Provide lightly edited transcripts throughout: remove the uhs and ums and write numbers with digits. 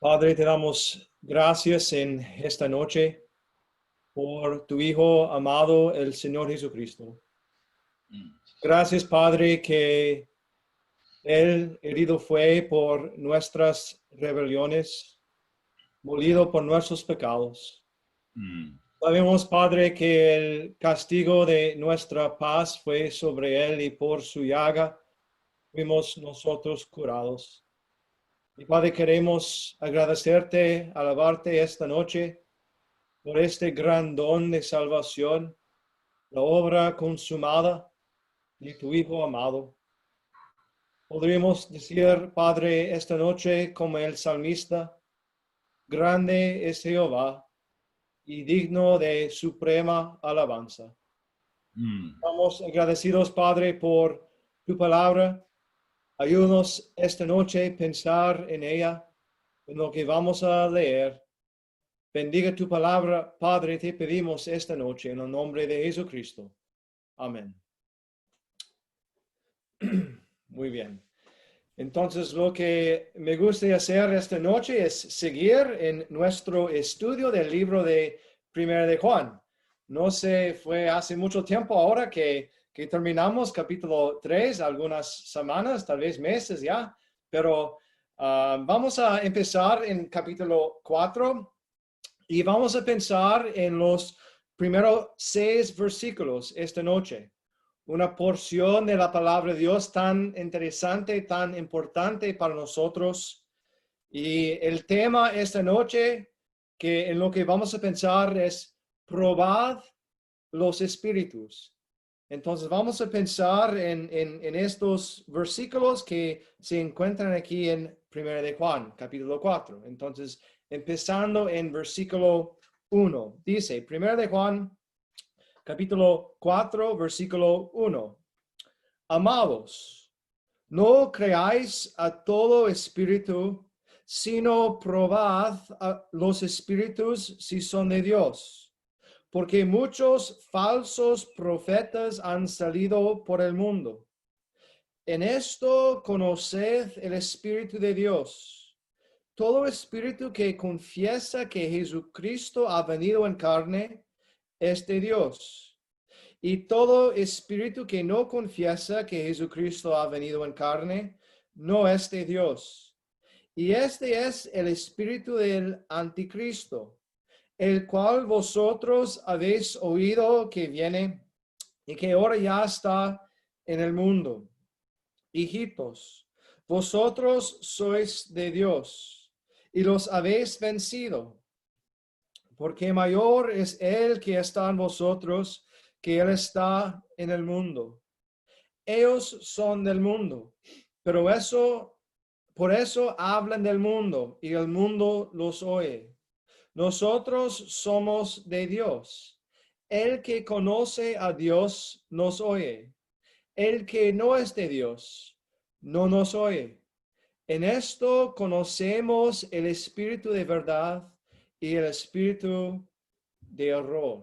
Padre, te damos gracias en esta noche por tu Hijo amado, el Señor Jesucristo. Gracias, Padre, que Él herido fue por nuestras rebeliones, molido por nuestros pecados. Sabemos, Padre, que el castigo de nuestra paz fue sobre Él y por su llaga fuimos nosotros curados. Y Padre, queremos agradecerte, alabarte esta noche por este gran don de salvación, la obra consumada de tu Hijo amado. Podríamos decir, Padre, esta noche como el salmista, grande es Jehová y digno de suprema alabanza. Estamos agradecidos, Padre, por tu palabra. Ayúdanos esta noche a pensar en ella, en lo que vamos a leer. Bendiga tu palabra, Padre, te pedimos esta noche en el nombre de Jesucristo. Amén. Muy bien. Entonces, lo que me gusta hacer esta noche es seguir en nuestro estudio del libro de Primera de Juan. No sé, fue hace mucho tiempo ahora que terminamos capítulo 3, algunas semanas, tal vez meses ya, pero vamos a empezar en capítulo 4 y vamos a pensar en los primeros 6 versículos esta noche. Una porción de la palabra de Dios tan interesante, tan importante para nosotros. Y el tema esta noche, que en lo que vamos a pensar es probad los espíritus. Entonces vamos a pensar en estos versículos que se encuentran aquí en 1 de Juan, capítulo 4. Entonces, empezando en versículo 1, dice, 1 de Juan, capítulo 4, versículo 1. Amados, no creáis a todo espíritu, sino probad a los espíritus si son de Dios, porque muchos falsos profetas han salido por el mundo. En esto conoced el Espíritu de Dios. Todo espíritu que confiesa que Jesucristo ha venido en carne es de Dios. Y todo espíritu que no confiesa que Jesucristo ha venido en carne, no es de Dios. Y este es el espíritu del anticristo, el cual vosotros habéis oído que viene y que ahora ya está en el mundo. Hijitos, vosotros sois de Dios y los habéis vencido, porque mayor es el que está en vosotros que él está en el mundo. Ellos son del mundo, pero por eso hablan del mundo y el mundo los oye. Nosotros somos de Dios. El que conoce a Dios nos oye. El que no es de Dios no nos oye. En esto conocemos el espíritu de verdad y el espíritu de error.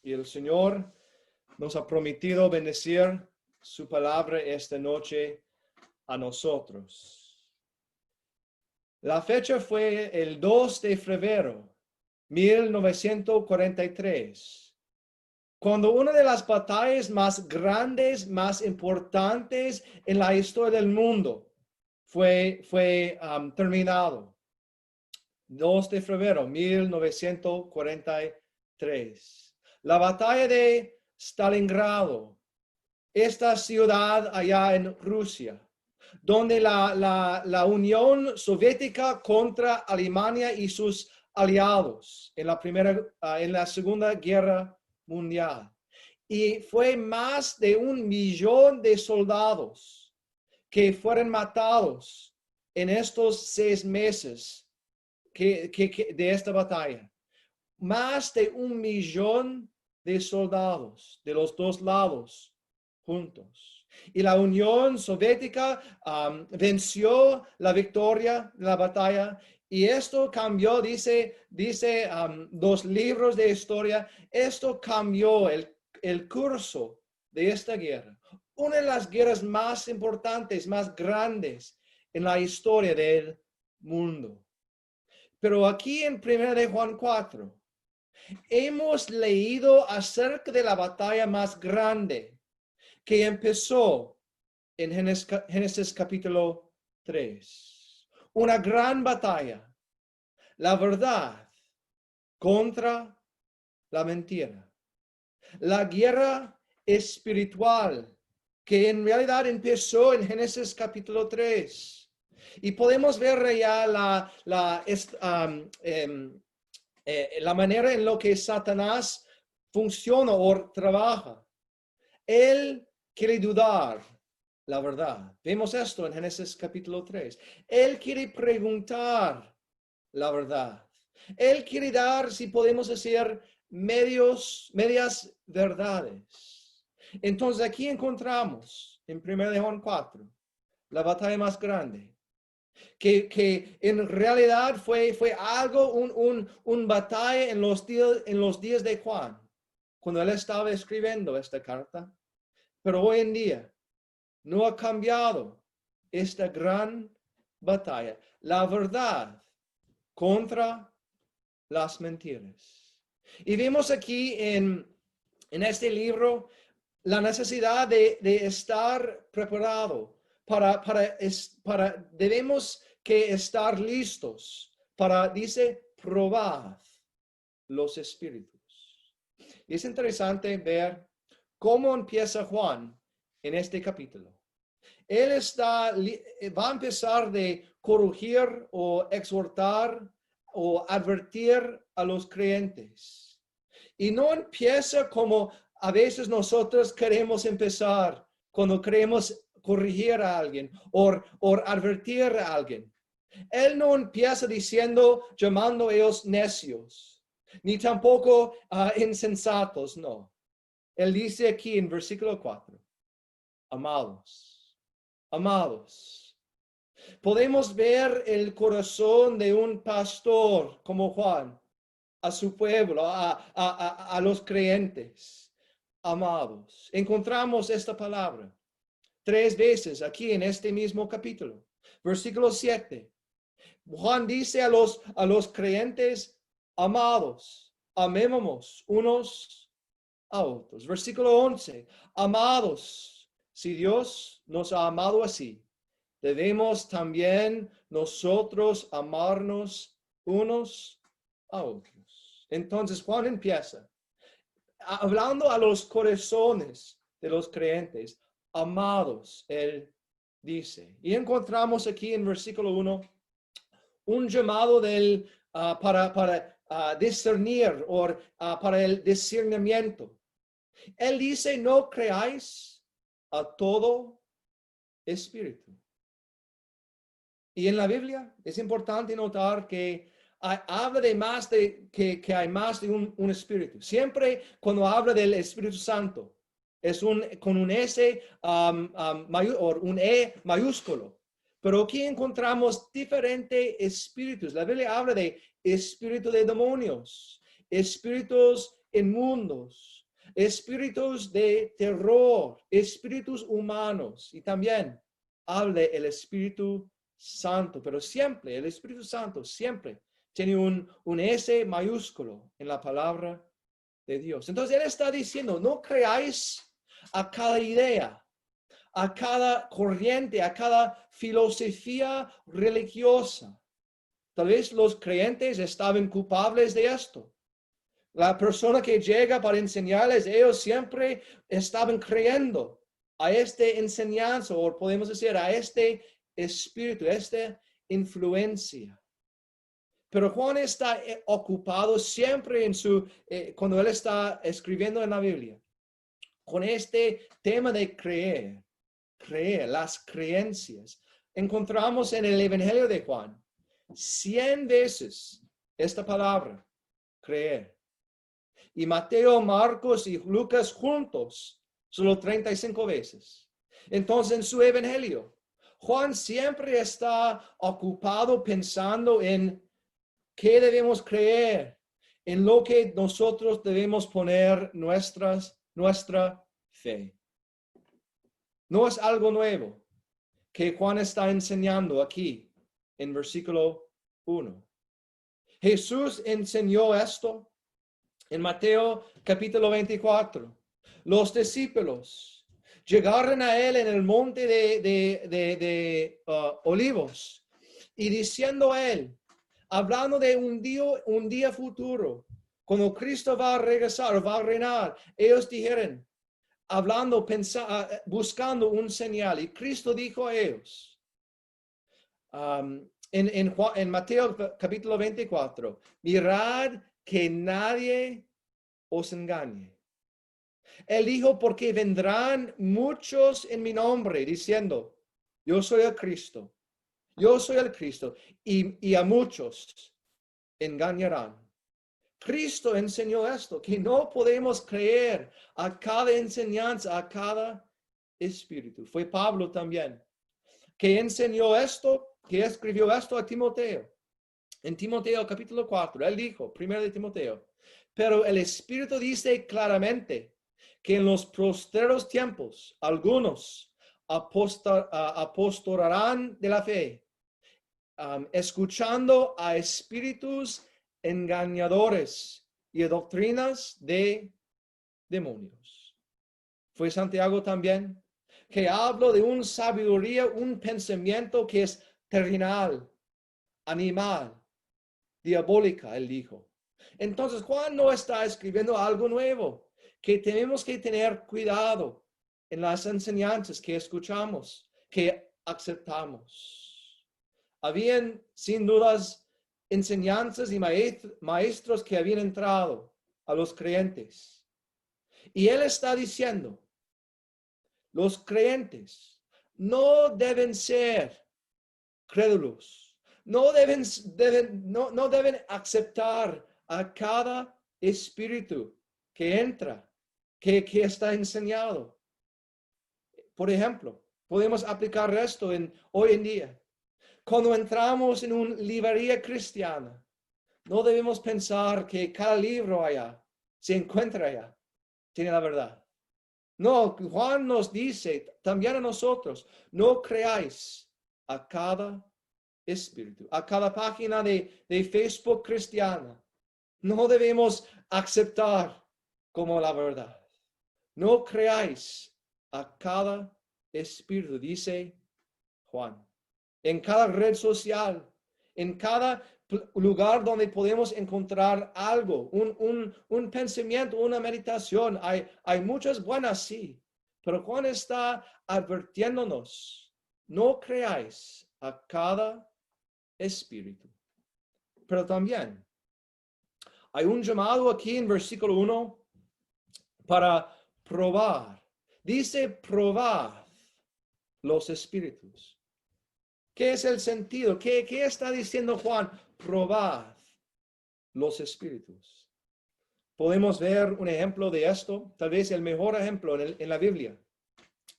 Y el Señor nos ha prometido bendecir su palabra esta noche a nosotros. La fecha fue el 2 de febrero 1943, cuando una de las batallas más grandes, más importantes en la historia del mundo fue terminado. 2 de febrero 1943. La batalla de Stalingrado, esta ciudad allá en Rusia, donde la Unión Soviética contra Alemania y sus aliados en la Segunda Guerra Mundial. Y fue más de 1 millón de soldados que fueron matados en estos 6 meses de esta batalla. Más de 1 millón de soldados de los dos lados juntos. Y la Unión Soviética venció la victoria de la batalla. Y esto cambió, dice los libros de historia, esto cambió el curso de esta guerra. Una de las guerras más importantes, más grandes en la historia del mundo. Pero aquí en 1 de Juan 4, hemos leído acerca de la batalla más grande que empezó en Génesis capítulo 3. Una gran batalla, la verdad contra la mentira. La guerra espiritual que en realidad empezó en Génesis capítulo 3. Y podemos ver ya la manera en la que Satanás funciona o trabaja. Él quiere dudar la verdad. Vemos esto en Génesis capítulo 3. Él quiere preguntar la verdad. Él quiere dar, si podemos decir, medias verdades. Entonces aquí encontramos en 1 de Juan 4 la batalla más grande. Que en realidad fue algo, un batalla en los días de Juan, cuando él estaba escribiendo esta carta. Pero hoy en día no ha cambiado esta gran batalla. La verdad contra las mentiras. Y vemos aquí en este libro la necesidad de estar preparado debemos que estar listos para, dice, probad los espíritus. Y es interesante ver cómo empieza Juan en este capítulo. Él va a empezar de corregir o exhortar o advertir a los creyentes. Y no empieza como a veces nosotros queremos empezar cuando queremos corregir a alguien o advertir a alguien. Él no empieza diciendo, llamando a ellos necios, ni tampoco insensatos, no. Él dice aquí en versículo 4, amados, amados. Podemos ver el corazón de un pastor como Juan a su pueblo, a los creyentes, amados. Encontramos esta palabra 3 veces aquí en este mismo capítulo. Versículo 7. Juan dice a los creyentes, amados, amémonos unos a otros. Versículo 11. Amados, si Dios nos ha amado así, debemos también nosotros amarnos unos a otros. Entonces Juan empieza hablando a los corazones de los creyentes, amados, él dice. Y encontramos aquí en versículo 1 un llamado para discernir o para el discernimiento. Él dice, no creáis a todo espíritu. Y en la Biblia es importante notar que habla de más que hay más de un espíritu. Siempre cuando habla del Espíritu Santo, es con un S o un E mayúsculo. Pero aquí encontramos diferentes espíritus. La Biblia habla de espíritu de demonios, espíritus inmundos, espíritus de terror, espíritus humanos. Y también habla del Espíritu Santo, pero siempre, el Espíritu Santo siempre tiene un S mayúsculo en la palabra de Dios. Entonces él está diciendo, no creáis a cada idea, a cada corriente, a cada filosofía religiosa. Tal vez los creyentes estaban culpables de esto. La persona que llega para enseñarles, ellos siempre estaban creyendo a esta enseñanza, o podemos decir a este espíritu, esta influencia. Pero Juan está ocupado siempre cuando él está escribiendo en la Biblia, con este tema de creer, las creencias. Encontramos en el Evangelio de Juan 100 veces esta palabra, creer. Y Mateo, Marcos y Lucas juntos, solo 35 veces. Entonces, en su Evangelio, Juan siempre está ocupado pensando en qué debemos creer, en lo que nosotros debemos poner nuestra fe. No es algo nuevo que Juan está enseñando aquí en versículo 1. Jesús enseñó esto en Mateo capítulo 24. Los discípulos llegaron a él en el monte de Olivos y diciendo a él, hablando de un día futuro, cuando Cristo va a regresar, va a reinar, ellos dijeron, hablando, buscando un señal. Y Cristo dijo a ellos, en Mateo capítulo 24, mirad que nadie os engañe. Él dijo, porque vendrán muchos en mi nombre, diciendo, yo soy el Cristo, yo soy el Cristo, y a muchos engañarán. Cristo enseñó esto, que no podemos creer a cada enseñanza, a cada espíritu. Fue Pablo también, que enseñó esto, que escribió esto a Timoteo. En Timoteo capítulo 4, él dijo, primero de Timoteo, pero el Espíritu dice claramente que en los postreros tiempos algunos apostarán de la fe, escuchando a espíritus engañadores y a doctrinas de demonios. Fue Santiago también, que habló de una sabiduría, un pensamiento que es terrenal, animal, diabólica, él dijo. Entonces, Juan no está escribiendo algo nuevo, que tenemos que tener cuidado en las enseñanzas que escuchamos, que aceptamos. Habían, sin dudas, enseñanzas y maestros que habían entrado a los creyentes. Y él está diciendo, los creyentes no deben ser crédulos, no deben aceptar a cada espíritu que entra, que está enseñado. Por ejemplo, podemos aplicar esto hoy en día. Cuando entramos en una librería cristiana, no debemos pensar que cada libro allá se encuentra allá, tiene la verdad. No, Juan nos dice también a nosotros, no creáis a cada espíritu, a cada página de Facebook cristiana. No debemos aceptar como la verdad. No creáis a cada espíritu, dice Juan. En cada red social, en cada lugar donde podemos encontrar algo, un pensamiento, una meditación. Hay muchas buenas, sí, pero Juan está advirtiéndonos, no creáis a cada espíritu. Pero también hay un llamado aquí en versículo 1 para probar. Dice, probad los espíritus. ¿Qué es el sentido? ¿Qué está diciendo Juan? Probad los espíritus. Podemos ver un ejemplo de esto, tal vez el mejor ejemplo en la Biblia.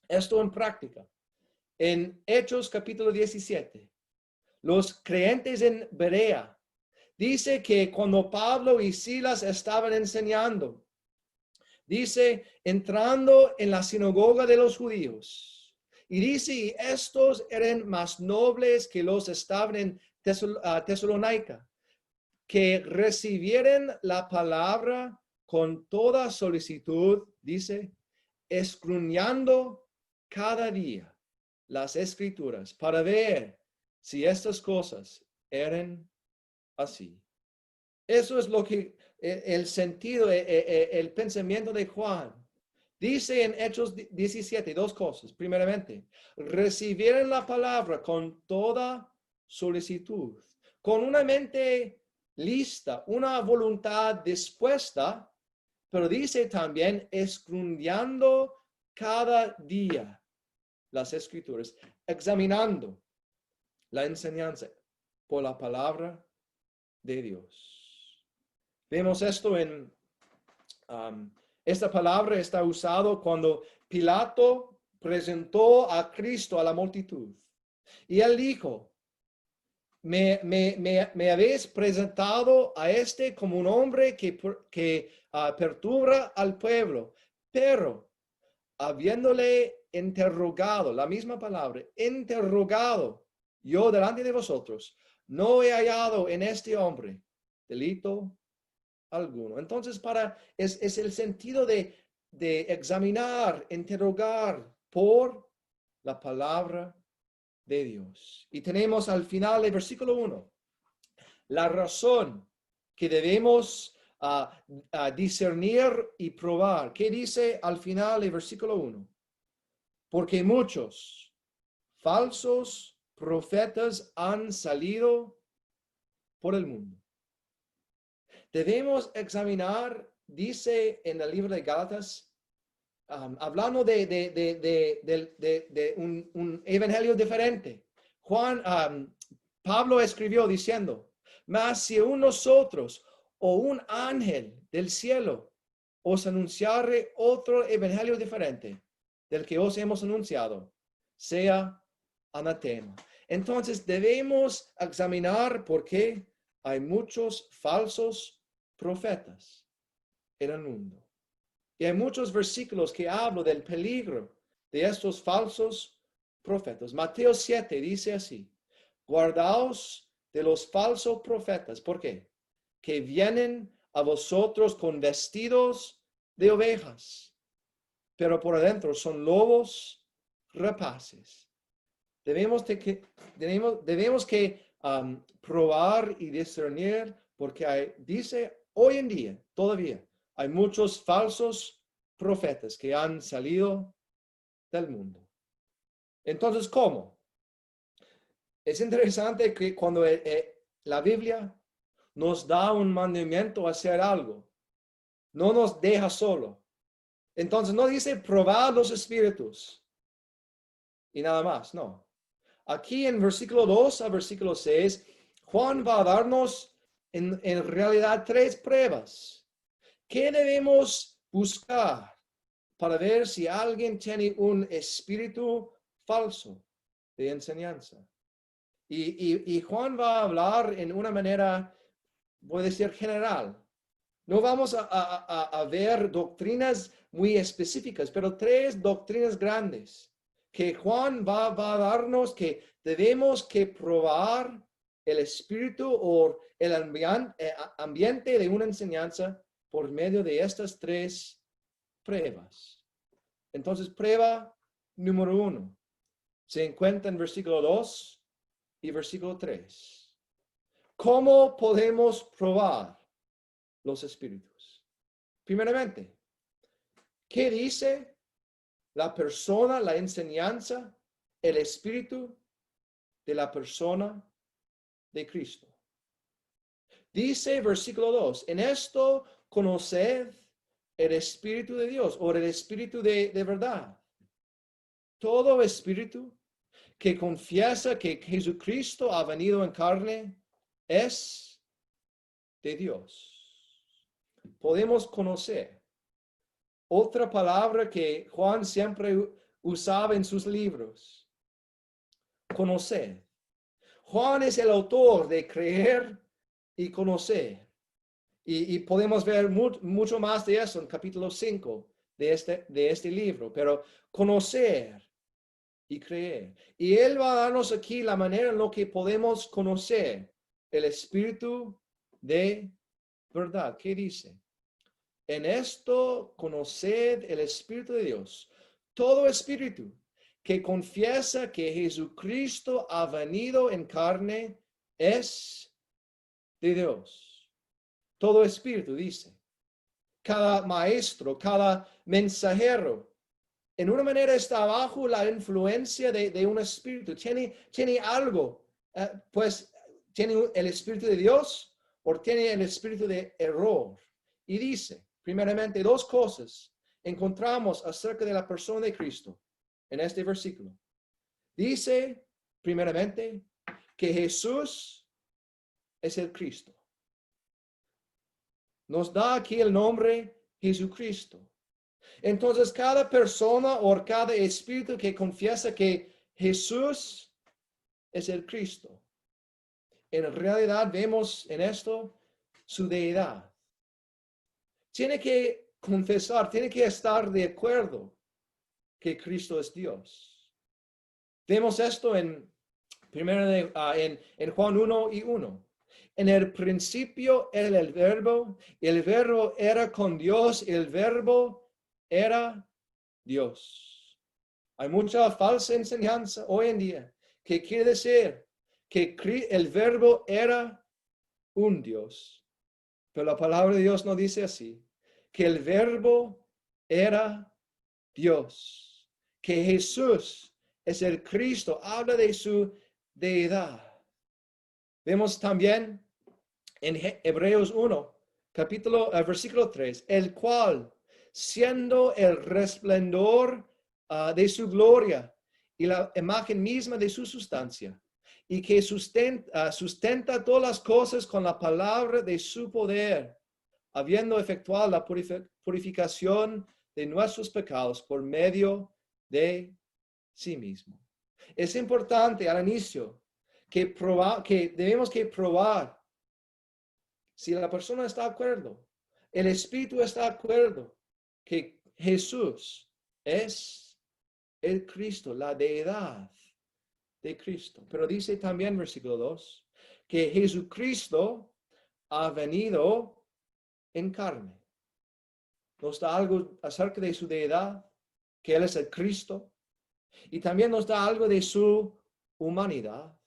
Esto en práctica. En Hechos capítulo 17, los creyentes en Berea, dice que cuando Pablo y Silas estaban enseñando, dice, entrando en la sinagoga de los judíos, y dice, y estos eran más nobles que los estaban en Tesalónica, que recibieran la palabra con toda solicitud, dice, escudriñando cada día las escrituras para ver si estas cosas eran así. Eso es lo que el sentido, el pensamiento de Juan. Dice en Hechos 17 dos cosas. Primeramente, recibieron la palabra con toda solicitud, con una mente lista, una voluntad dispuesta, pero dice también escudriñando cada día las escrituras, examinando la enseñanza por la palabra de Dios. Vemos esto en esta palabra está usado cuando Pilato presentó a Cristo a la multitud. Y él dijo, me habéis presentado a este como un hombre que perturba al pueblo, pero habiéndole interrogado, la misma palabra, interrogado yo delante de vosotros, no he hallado en este hombre delito alguno. Entonces, es el sentido de examinar, interrogar por la palabra de Dios. Y tenemos al final del versículo 1, la razón que debemos discernir y probar. ¿Qué dice al final del versículo 1? Porque muchos falsos profetas han salido por el mundo. Debemos examinar, dice en el libro de Gálatas, hablando de un evangelio diferente. Pablo escribió diciendo, mas si un nosotros o un ángel del cielo os anunciare otro evangelio diferente del que os hemos anunciado, sea anatema. Entonces debemos examinar por qué hay muchos falsos profetas en el mundo. Y hay muchos versículos que hablan del peligro de estos falsos profetas. Mateo 7 dice así, guardaos de los falsos profetas. ¿Por qué? Que vienen a vosotros con vestidos de ovejas, pero por adentro son lobos rapaces. Debemos probar y discernir porque dice hoy en día todavía hay muchos falsos profetas que han salido del mundo. Entonces, ¿cómo? Es interesante que cuando la Biblia nos da un mandamiento a hacer algo, no nos deja solo. Entonces no dice probar los espíritus y nada más, no. Aquí en versículo 2 a versículo 6, Juan va a darnos en realidad 3 pruebas. ¿Qué debemos buscar para ver si alguien tiene un espíritu falso de enseñanza? Y Juan va a hablar en una manera, voy a decir, general. No vamos a ver doctrinas muy específicas, pero 3 doctrinas grandes que Juan va a darnos que debemos que probar el espíritu o el ambiente de una enseñanza por medio de estas 3 pruebas. Entonces, prueba número 1 se encuentra en versículo 2 y versículo 3. ¿Cómo podemos probar los espíritus? Primeramente, ¿qué dice la persona, la enseñanza, el espíritu de la persona de Cristo? Dice versículo 2, en esto conoced el espíritu de Dios o el espíritu de verdad. Todo espíritu que confiesa que Jesucristo ha venido en carne es de Dios. Podemos conocer. Otra palabra que Juan siempre usaba en sus libros. Conocer. Juan es el autor de creer y conocer. Y podemos ver mucho más de eso en capítulo 5 de este libro. Pero conocer y creer. Y él va a darnos aquí la manera en la que podemos conocer el espíritu de verdad. ¿Qué dice? En esto conoced el espíritu de Dios. Todo espíritu que confiesa que Jesucristo ha venido en carne es de Dios. Todo espíritu, dice. Cada maestro, cada mensajero, en una manera está bajo la influencia de un espíritu. Tiene algo, pues tiene el espíritu de Dios o tiene el espíritu de error. Y dice, primeramente, 2 cosas encontramos acerca de la persona de Cristo en este versículo. Dice, primeramente, que Jesús es el Cristo. Nos da aquí el nombre Jesucristo. Entonces, cada persona o cada espíritu que confiesa que Jesús es el Cristo, en realidad vemos en esto su deidad. Tiene que confesar, tiene que estar de acuerdo que Cristo es Dios. Vemos esto en Juan 1 y 1. En el principio era el verbo era con Dios, el verbo era Dios. Hay mucha falsa enseñanza hoy en día que quiere decir que el verbo era un Dios. Pero la palabra de Dios no dice así, que el verbo era Dios, que Jesús es el Cristo, habla de su deidad. Vemos también en Hebreos 1, versículo 3, el cual, siendo el resplandor de su gloria y la imagen misma de su sustancia, y que sustenta todas las cosas con la palabra de su poder, habiendo efectuado la purificación de nuestros pecados por medio de sí mismo. Es importante al inicio que debemos que probar si la persona está de acuerdo, el Espíritu está de acuerdo que Jesús es el Cristo, la deidad de Cristo. Pero dice también versículo 2, que Jesucristo ha venido en carne. Nos da algo acerca de su deidad, que Él es el Cristo, y también nos da algo de su humanidad.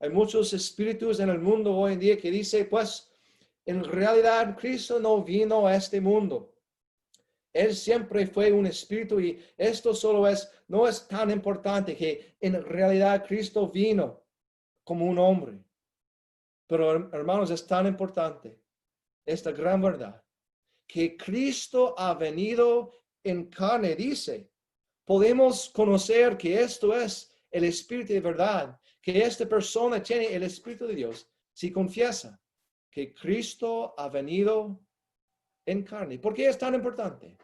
Hay muchos espíritus en el mundo hoy en día que dicen, pues, en realidad Cristo no vino a este mundo. Él siempre fue un espíritu y esto no es tan importante que en realidad Cristo vino como un hombre. Pero hermanos, es tan importante esta gran verdad que Cristo ha venido en carne, dice. Podemos conocer que esto es el Espíritu de verdad, que esta persona tiene el Espíritu de Dios si confiesa que Cristo ha venido en carne. ¿Por qué es tan importante?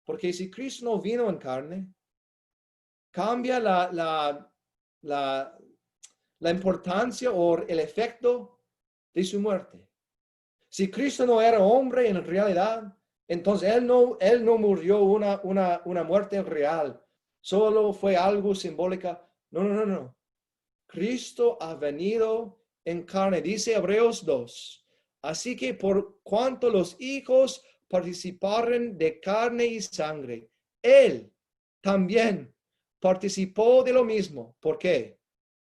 Porque si Cristo no vino en carne, cambia la importancia o el efecto de su muerte. Si Cristo no era hombre en realidad, entonces Él no murió una muerte real. Solo fue algo simbólica. No. Cristo ha venido en carne, dice Hebreos 2. Así que por cuanto los hijos participaron de carne y sangre, Él también participó de lo mismo. ¿Por qué?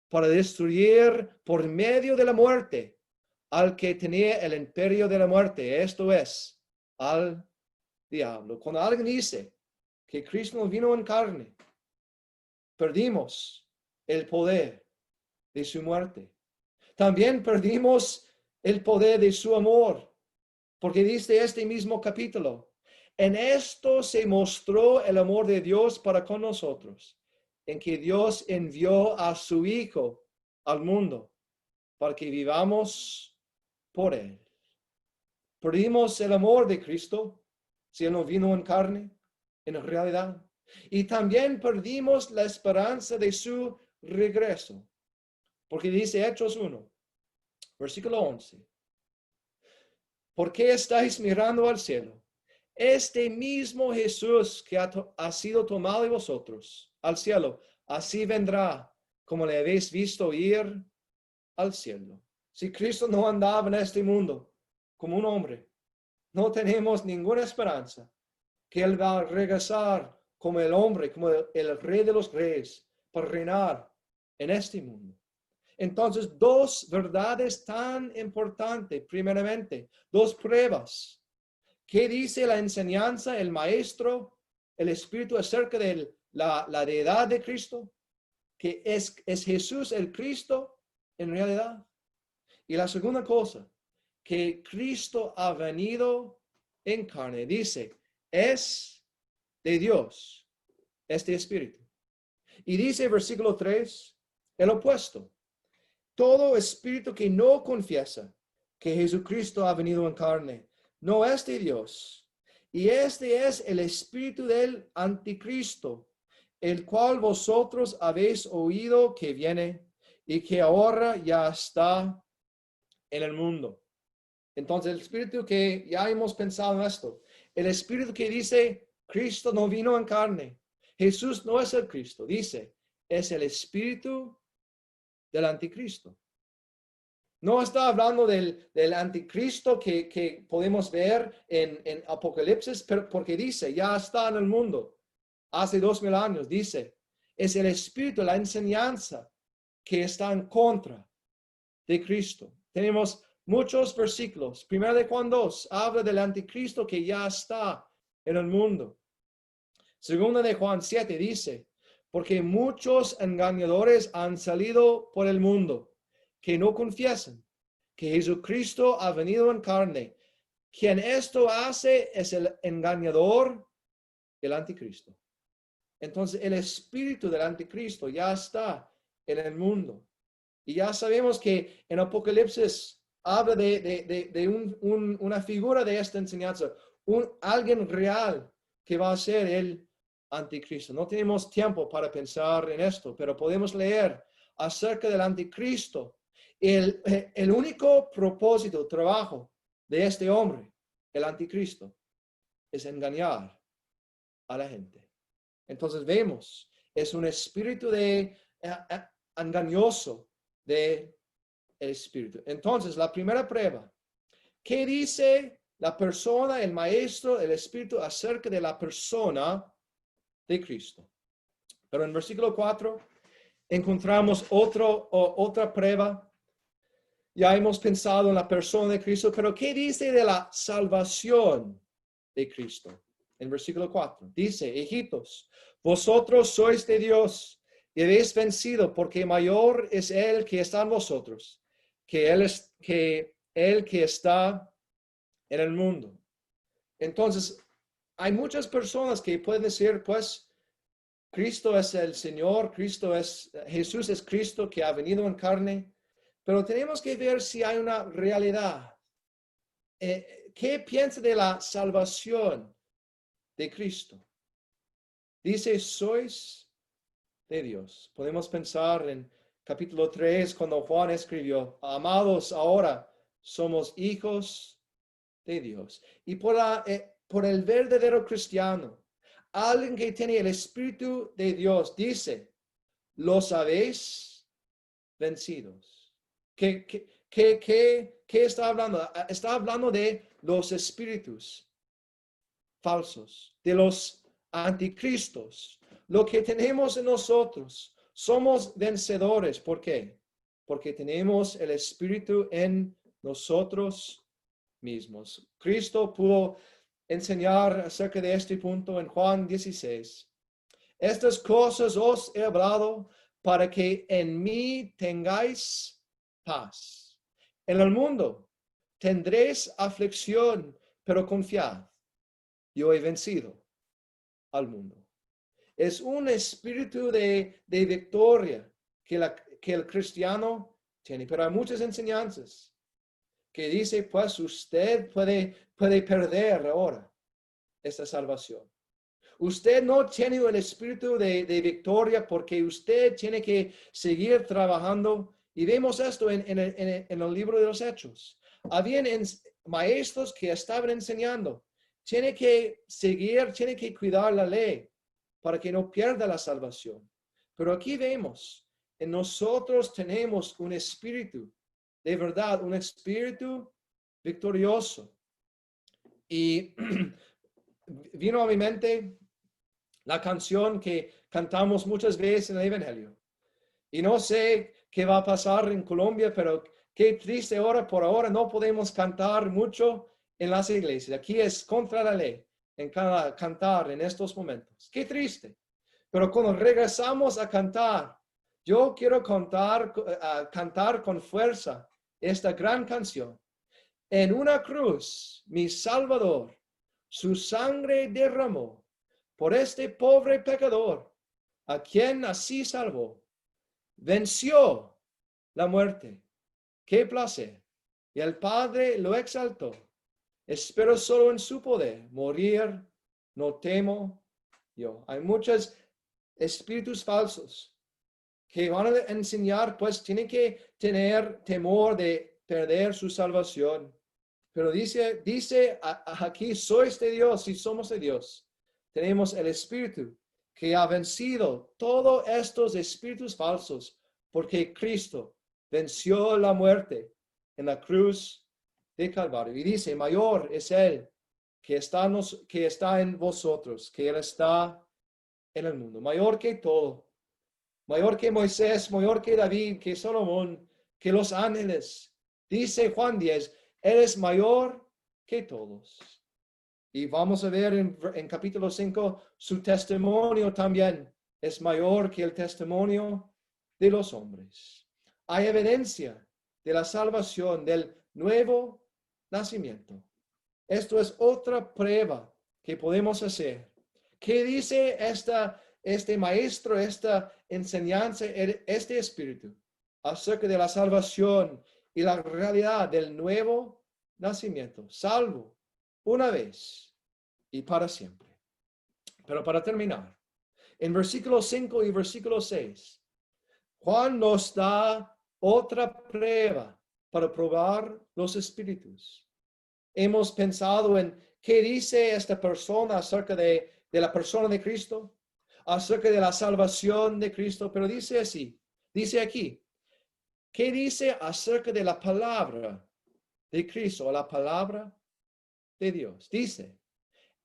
Para destruir por medio de la muerte al que tenía el imperio de la muerte, esto es, al diablo. Cuando alguien dice que Cristo no vino en carne, perdimos el poder de su muerte. También perdimos el poder de su amor, porque dice este mismo capítulo, en esto se mostró el amor de Dios para con nosotros, en que Dios envió a su Hijo al mundo para que vivamos por Él. Perdimos el amor de Cristo, si Él no vino en carne, en realidad. Y también perdimos la esperanza de su regreso. Porque dice Hechos 1, versículo 11. ¿Por qué estáis mirando al cielo? Este mismo Jesús que ha sido tomado de vosotros al cielo, así vendrá como le habéis visto ir al cielo. Si Cristo no andaba en este mundo como un hombre, no tenemos ninguna esperanza que Él va a regresar como el hombre, como el rey de los reyes, para reinar en este mundo. Entonces, dos verdades tan importantes, primeramente, dos pruebas. ¿Qué dice la enseñanza, el maestro, el Espíritu acerca de la deidad de Cristo? Que es Jesús el Cristo en realidad. Y la segunda cosa, que Cristo ha venido en carne, dice, es de Dios, este Espíritu. Y dice versículo 3, el opuesto. Todo espíritu que no confiesa que Jesucristo ha venido en carne, no es de Dios. Y este es el espíritu del anticristo, el cual vosotros habéis oído que viene y que ahora ya está en el mundo. Entonces, el espíritu que ya hemos pensado en esto, el espíritu que dice, Cristo no vino en carne, Jesús no es el Cristo, dice, es el espíritu del anticristo. No está hablando del anticristo que podemos ver en Apocalipsis, pero porque dice, ya está en el mundo. Hace 2000 años, dice, es el espíritu, la enseñanza que está en contra de Cristo. Tenemos muchos versículos. Primero de Juan 2 habla del anticristo que ya está en el mundo. Segunda de Juan 7 dice, porque muchos engañadores han salido por el mundo que no confiesan que Jesucristo ha venido en carne. Quien esto hace es el engañador, el anticristo. Entonces el espíritu del anticristo ya está en el mundo. Y ya sabemos que en Apocalipsis habla de una figura de esta enseñanza, alguien real que va a ser el anticristo. No tenemos tiempo para pensar en esto, pero podemos leer acerca del anticristo. El único propósito, trabajo de este hombre, el anticristo, es engañar a la gente. Entonces vemos, es un espíritu engañoso de el espíritu. Entonces, la primera prueba, ¿qué dice la persona, el maestro, el espíritu acerca de la persona de Cristo? Pero en versículo 4 encontramos otra prueba. Ya hemos pensado en la persona de Cristo, pero ¿qué dice de la salvación de Cristo? En versículo 4 dice, hijitos, vosotros sois de Dios y habéis vencido, porque mayor es Él que está en vosotros, que Él que está en el mundo. Entonces, hay muchas personas que pueden decir, pues, Cristo es el Señor, Jesús es Cristo que ha venido en carne, pero tenemos que ver si hay una realidad. ¿Qué piensa de la salvación de Cristo? Dice, sois de Dios. Podemos pensar en capítulo 3, cuando Juan escribió, amados, ahora somos hijos de Dios. Y por el verdadero cristiano, alguien que tiene el Espíritu de Dios, dice, los habéis vencidos. ¿Qué está hablando? Está hablando de los espíritus falsos, de los anticristos. Lo que tenemos en nosotros, somos vencedores. ¿Por qué? Porque tenemos el Espíritu en nosotros mismos. Cristo pudo enseñar acerca de este punto en Juan 16. Estas cosas os he hablado para que en mí tengáis paz. En el mundo tendréis aflicción, pero confiad, yo he vencido al mundo. Es un espíritu de victoria que el cristiano tiene, pero hay muchas enseñanzas que dice, pues usted puede perder ahora esta salvación. Usted no tiene el espíritu de victoria porque usted tiene que seguir trabajando. Y vemos esto en el libro de los Hechos. Habían maestros que estaban enseñando. Tiene que seguir, tiene que cuidar la ley para que no pierda la salvación. Pero aquí vemos, en nosotros tenemos un espíritu de verdad, un espíritu victorioso. Y vino a mi mente la canción que cantamos muchas veces en el Evangelio. Y no sé qué va a pasar en Colombia, pero qué triste ahora, por ahora no podemos cantar mucho en las iglesias. Aquí es contra la ley en cantar en estos momentos. Qué triste. Pero cuando regresamos a cantar, yo quiero cantar con fuerza esta gran canción. En una cruz, mi Salvador, su sangre derramó por este pobre pecador, a quien así salvó. Venció la muerte. Qué placer. Y el Padre lo exaltó. Espero solo en su poder morir. No temo yo. Hay muchos espíritus falsos que van a enseñar, pues tienen que tener temor de perder su salvación. Pero dice aquí, sois de Dios y somos de Dios. Tenemos el Espíritu que ha vencido todos estos espíritus falsos porque Cristo venció la muerte en la cruz de Calvario. Y dice, mayor es Él que está en vosotros, que Él está en el mundo. Mayor que todo. Mayor que Moisés, mayor que David, que Salomón, que los ángeles. Dice Juan 10, Él es mayor que todos. Y vamos a ver en capítulo 5, su testimonio también es mayor que el testimonio de los hombres. Hay evidencia de la salvación, del nuevo nacimiento. Esto es otra prueba que podemos hacer. ¿Qué dice este maestro, esta enseñanza, este espíritu acerca de la salvación y la realidad del nuevo nacimiento? Salvo una vez y para siempre. Pero para terminar, en versículos 5 y versículo 6, Juan nos da otra prueba para probar los espíritus. Hemos pensado en qué dice esta persona acerca de la persona de Cristo, acerca de la salvación de Cristo, pero dice así, dice aquí, ¿qué dice acerca de la palabra de Cristo, o la palabra de Dios? Dice,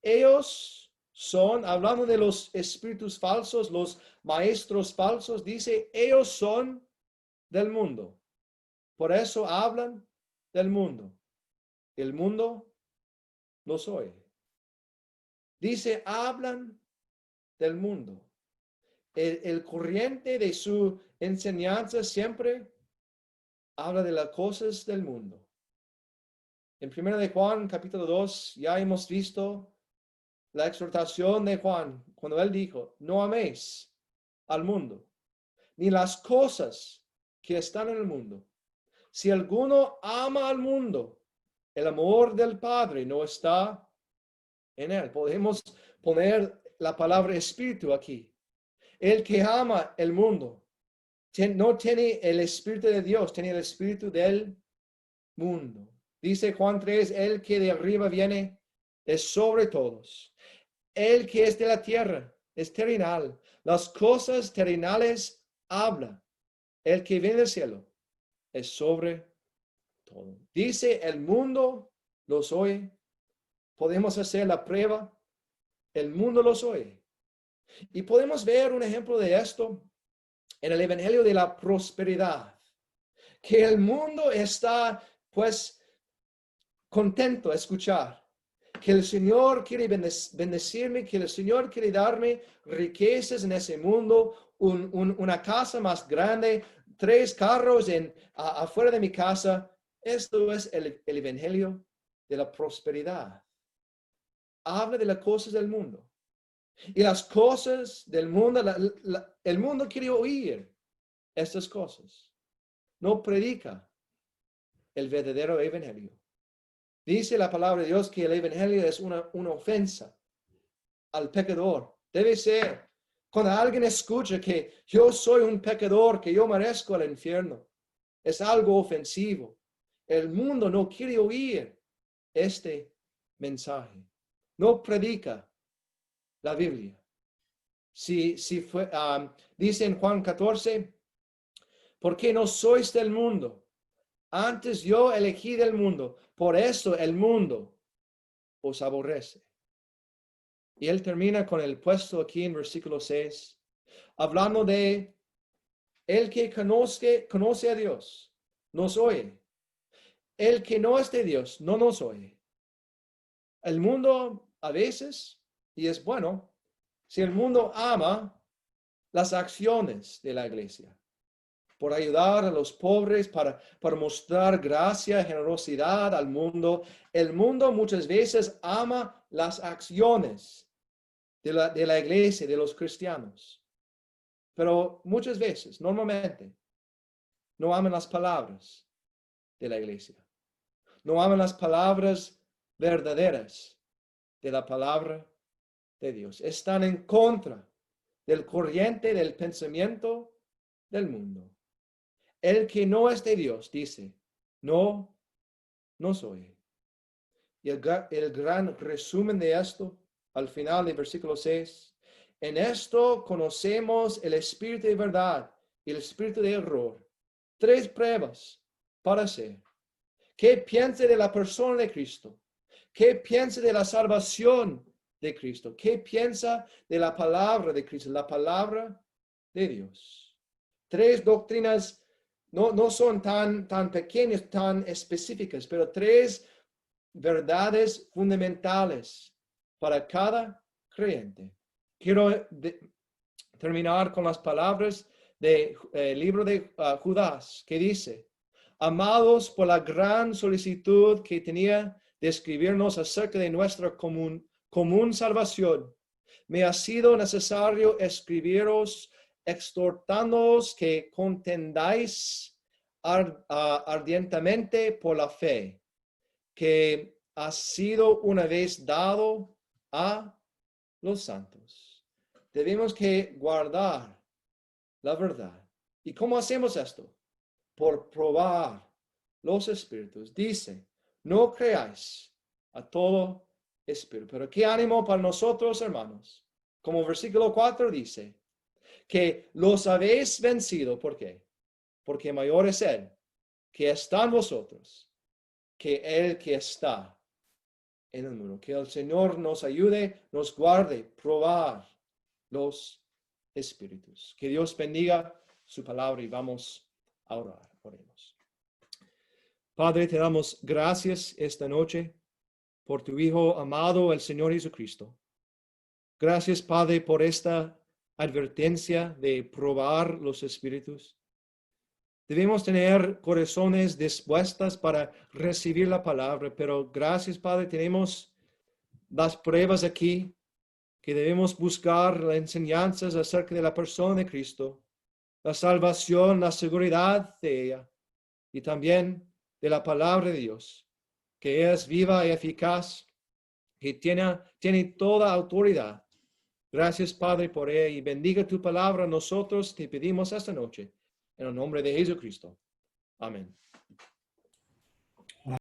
ellos son, hablando de los espíritus falsos, los maestros falsos, dice, ellos son del mundo. Por eso hablan del mundo. El mundo los oye. Dice, hablan del mundo. El corriente de su enseñanza siempre habla de las cosas del mundo. En 1 de Juan, capítulo 2, ya hemos visto la exhortación de Juan, cuando él dijo, no améis al mundo, ni las cosas que están en el mundo. Si alguno ama al mundo, el amor del Padre no está en él. Podemos poner la palabra espíritu aquí. El que ama el mundo no tiene el espíritu de Dios, tiene el espíritu del mundo. Dice Juan 3, el que de arriba viene es sobre todos. El que es de la tierra es terrenal. Las cosas terrenales habla. El que viene del cielo es sobre todo. Dice el mundo los oye. Podemos hacer la prueba. El mundo los oye. Y podemos ver un ejemplo de esto en el Evangelio de la prosperidad. Que el mundo está, pues, contento a escuchar. Que el Señor quiere bendecirme, que el Señor quiere darme riquezas en ese mundo, una casa más grande, 3 carros afuera de mi casa. Esto es el Evangelio de la prosperidad. Habla de las cosas del mundo. Y las cosas del mundo, el mundo quiere oír estas cosas. No predica el verdadero evangelio. Dice la palabra de Dios que el evangelio es una ofensa al pecador. Debe ser. Cuando alguien escucha que yo soy un pecador, que yo merezco el infierno, es algo ofensivo. El mundo no quiere oír este mensaje. No predica la Biblia. Dice en Juan 14, ¿por qué no sois del mundo? Antes yo elegí del mundo, por eso el mundo os aborrece. Y él termina con el puesto aquí en versículo 6, hablando de el que conoce a Dios, nos oye. El que no es de Dios, no nos oye. El mundo a veces, y es bueno, si el mundo ama las acciones de la iglesia, por ayudar a los pobres, para mostrar gracia, generosidad al mundo. El mundo muchas veces ama las acciones de la iglesia, de los cristianos. Pero muchas veces, normalmente, no aman las palabras de la iglesia. No aman las palabras verdaderas de la palabra de Dios. Están en contra del corriente del pensamiento del mundo. El que no es de Dios, dice, no soy. Y el gran resumen de esto, al final del versículo 6, en esto conocemos el espíritu de verdad y el espíritu de error. 3 pruebas para hacer. ¿Qué piensa de la persona de Cristo? ¿Qué piensa de la salvación de Cristo? ¿Qué piensa de la palabra de Cristo? La palabra de Dios. Tres doctrinas no son tan pequeñas, tan específicas, pero tres verdades fundamentales para cada creyente. Quiero terminar con las palabras del libro de Judas, que dice: amados, por la gran solicitud que tenía de escribirnos acerca de nuestra común salvación, me ha sido necesario escribiros exhortándoos que contendáis ardientemente por la fe que ha sido una vez dado a los santos. Debemos que guardar la verdad. ¿Y cómo hacemos esto? Por probar los espíritus. Dice, no creáis a todo espíritu. Pero qué ánimo para nosotros, hermanos. Como versículo 4 dice, que los habéis vencido. ¿Por qué? Porque mayor es Él que está en vosotros que el que está en el mundo. Que el Señor nos ayude, nos guarde, probar los espíritus. Que Dios bendiga su palabra y vamos a orar. Oremos. Padre, te damos gracias esta noche por tu Hijo amado, el Señor Jesucristo. Gracias, Padre, por esta advertencia de probar los espíritus. Debemos tener corazones dispuestas para recibir la palabra, pero gracias, Padre, tenemos las pruebas aquí, que debemos buscar las enseñanzas acerca de la persona de Cristo, la salvación, la seguridad de ella, y también de la palabra de Dios, que es viva y eficaz, que tiene toda autoridad. Gracias, Padre, por ella, y bendiga tu palabra. Nosotros te pedimos esta noche, en el nombre de Jesucristo. Amén.